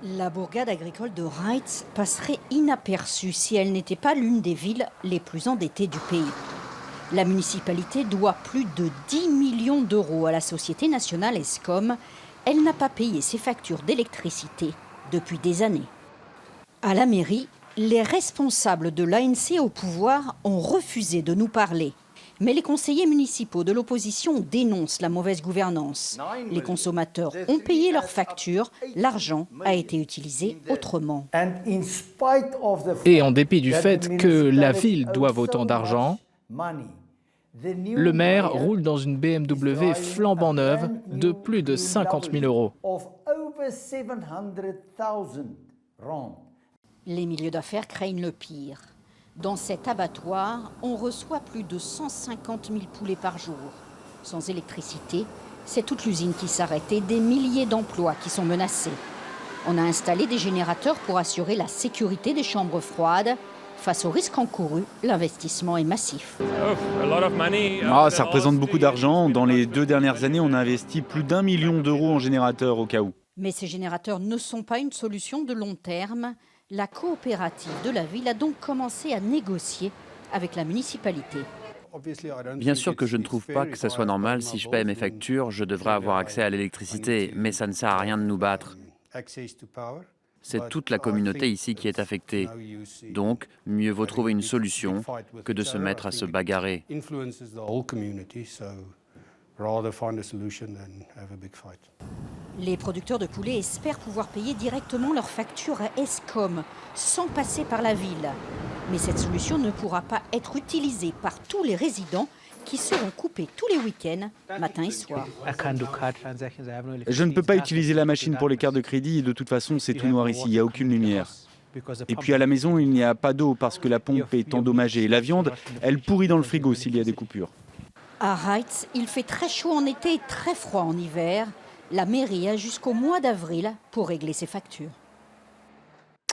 La bourgade agricole de Reitz passerait inaperçue si elle n'était pas l'une des villes les plus endettées du pays. La municipalité doit plus de 10 millions d'euros à la société nationale Eskom. Elle n'a pas payé ses factures d'électricité depuis des années. À la mairie, les responsables de l'ANC au pouvoir ont refusé de nous parler. Mais les conseillers municipaux de l'opposition dénoncent la mauvaise gouvernance. Les consommateurs ont payé leurs factures, l'argent a été utilisé autrement. Et en dépit du fait que la ville doive autant d'argent, le maire roule dans une BMW flambant neuve de plus de 50 000 euros. Les milieux d'affaires craignent le pire. Dans cet abattoir, on reçoit plus de 150 000 poulets par jour. Sans électricité, c'est toute l'usine qui s'arrête et des milliers d'emplois qui sont menacés. On a installé des générateurs pour assurer la sécurité des chambres froides. Face au risque encouru, l'investissement est massif. Ça représente beaucoup d'argent. Dans les 2 dernières années, on a investi plus d'1 million d'euros en générateurs au cas où. Mais ces générateurs ne sont pas une solution de long terme. La coopérative de la ville a donc commencé à négocier avec la municipalité. Bien sûr que je ne trouve pas que ça soit normal. Si je paie mes factures, je devrais avoir accès à l'électricité. Mais ça ne sert à rien de nous battre. C'est toute la communauté ici qui est affectée. Donc, mieux vaut trouver une solution que de se mettre à se bagarrer. Les producteurs de poulets espèrent pouvoir payer directement leurs factures à Eskom, sans passer par la ville. Mais cette solution ne pourra pas être utilisée par tous les résidents qui seront coupés tous les week-ends, matin et soir. Je ne peux pas utiliser la machine pour les cartes de crédit et de toute façon, c'est tout noir ici, il n'y a aucune lumière. Et puis à la maison, il n'y a pas d'eau parce que la pompe est endommagée. La viande, elle pourrit dans le frigo s'il y a des coupures. À Reitz, il fait très chaud en été et très froid en hiver. La mairie a jusqu'au mois d'avril pour régler ses factures.